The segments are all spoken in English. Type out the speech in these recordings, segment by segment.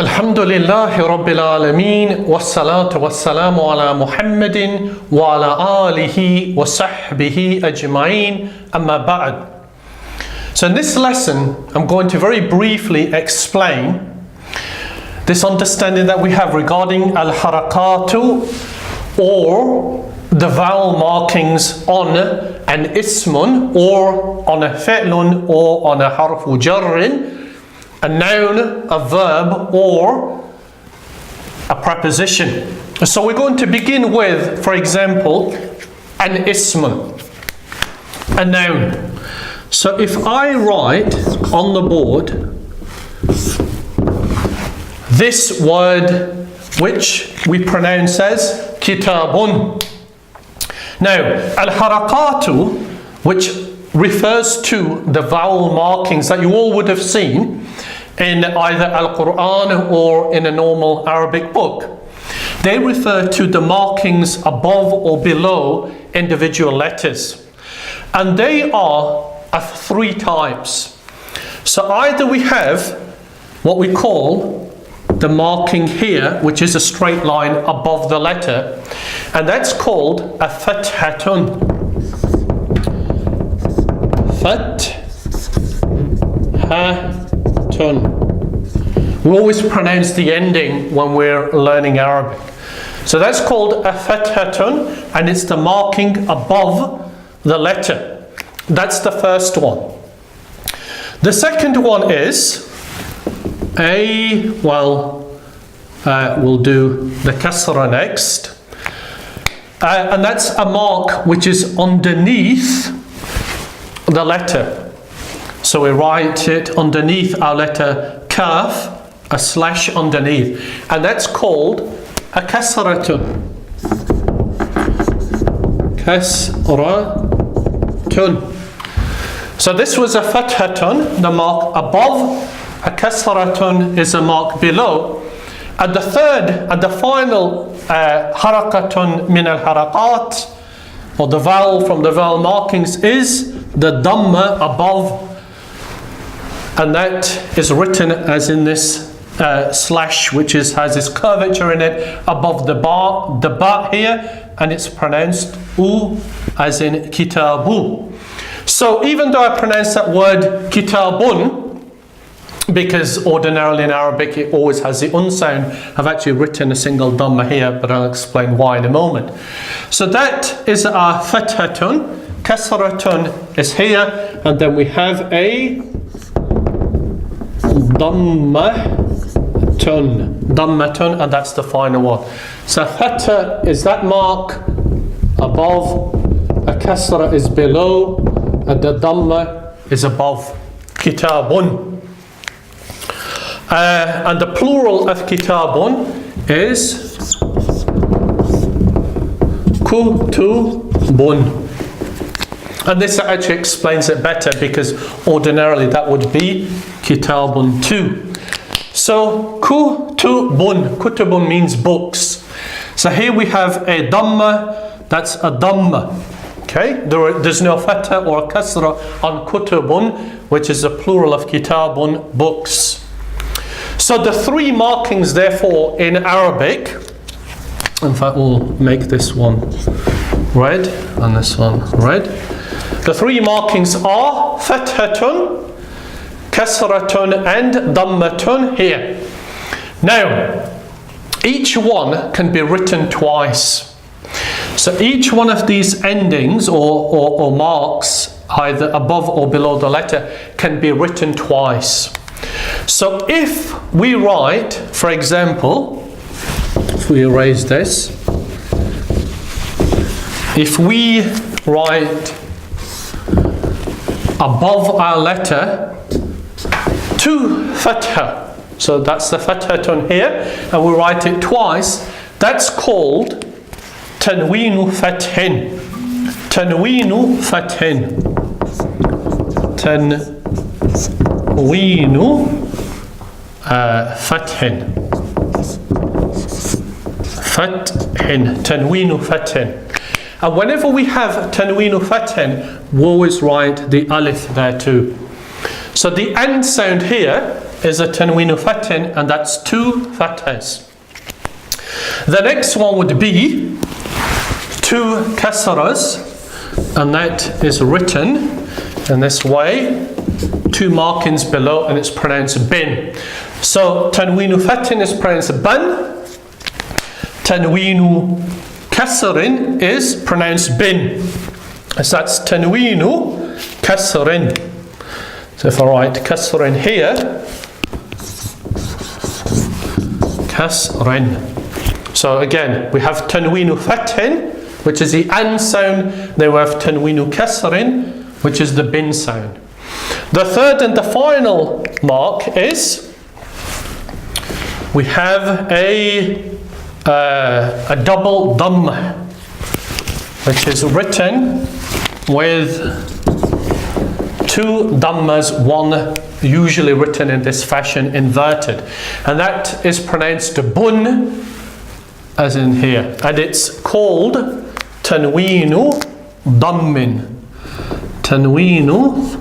Alhamdulillahi Rabbil Alameen wassalatu wassalamu ala Muhammadin wa ala alihi wa sahbihi ajma'een amma ba'd. So in this lesson I'm going to very briefly explain this understanding that we have regarding al-harakatu, or the vowel markings on an ismun, or on a fi'lun, or on a harfu jarrin, a noun, a verb, or a preposition. So we're going to begin with, for example, an ismun, a noun. So if I write on the board this word which we pronounce as kitabun. Now, al-harakatu, which refers to the vowel markings that you all would have seen in either Al-Quran or in a normal Arabic book. They refer to the markings above or below individual letters. And they are of three types. So either we have what we call the marking here, which is a straight line above the letter, and that's called a fathatun. Fathatun. We always pronounce the ending when we're learning Arabic. So that's called a fathatun, and it's the marking above the letter. That's the first one. The second one is we'll do the kasra next. And that's a mark which is underneath the letter. So we write it underneath our letter kaf, a slash underneath. And that's called a kasratun. Kasratun. So this was a fathatun, the mark above. A kasratun is a mark below. And the third and the final harakatun min al-harakat, or the vowel from the vowel markings, is the dhamma above. And that is written as in this slash, which has this curvature in it above the ba here, and it's pronounced u, as in kitabu. So even though I pronounce that word kitabun, because ordinarily in Arabic it always has the un sound, I've actually written a single dhamma here, but I'll explain why in a moment. So that is our fathatun. Kasratun is here, and then we have a dhammatun, and that's the final one. So fatha is that mark above, a kasra is below, and the dhamma is above. Kitabun. And the plural of kitabun is kutubun. And this actually explains it better, because ordinarily that would be kitabun too. So kutubun. Kutubun means books. So here we have a dhamma, that's a dhamma. Okay, there's no fatha or kasra on kutubun, which is the plural of kitabun, books. So the three markings, therefore, in Arabic, in fact, we'll make this one red and this one red. The three markings are fathatun, kasratun, and dhammatun here. Now, each one can be written twice. So each one of these endings or marks, either above or below the letter, can be written twice. So if we write, for example, if we erase this, if we write above our letter two fatha, so that's the fathatun here, and we write it twice, that's called tanweenu fathin. Tanweenu fathin. Tanweenu fathin. Fathin. Tanweenu fathin. And whenever we have tanweenu fathin, we always write the alif there too. So the end sound here is a tanween fathin, and that's 2 fathas. The next one would be 2 kasras, and that is written in this way, 2 markings below, and it's pronounced bin. So tanween fathin is pronounced ban, tanween kasrin is pronounced bin. So that's tanween kasrin. So if I write kasrin here, kasrin. So again, we have tanween fathin, which is the an sound. Then we have tanween kasrin, which is the bin sound. The third and the final mark is we have a double dhamma, which is written with 2 dhammas, one usually written in this fashion, inverted, and that is pronounced bun, as in here, and it's called tanweenu dhammin. Tanweenu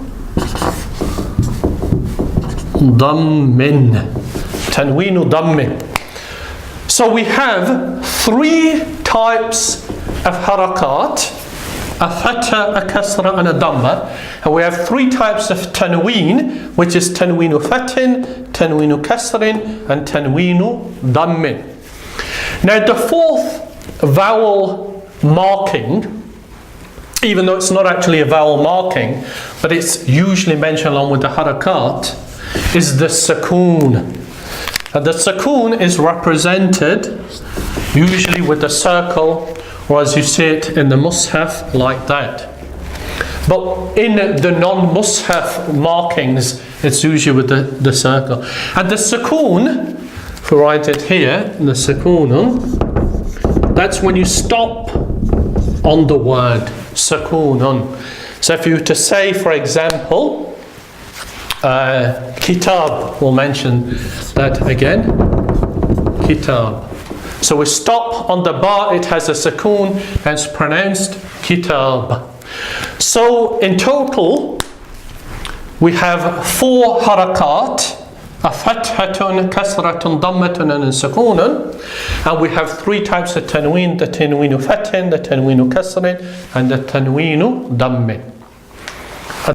dhammin. Tanweenu dhammin. So we have 3 types of harakat: a fatha, a kasra, and a dhamma. And we have 3 types of tanween, which is tanweenu fathin, tanweenu kasrin, and tanweenu dhammin. Now the 4th vowel marking, even though it's not actually a vowel marking, but it's usually mentioned along with the harakat, is the sukoon. And the sukoon is represented usually with a circle, or as you see it in the mushaf, like that. But in the non-mushaf markings, it's usually with the circle. And the sukoon, if we write it here, the sukoon, that's when you stop on the word sukoon. So if you were to say, for example, kitab, we'll mention that again, kitab. So we stop on the ba, it has a sukoon, and it's pronounced kitab. So in total, we have 4 harakat, a fathatun, kasratun, dhammatun, and a sukoonun, and we have 3 types of tanween: the tanweenu fathin, the tanweenu kasrin, and the tanweenu dhammin.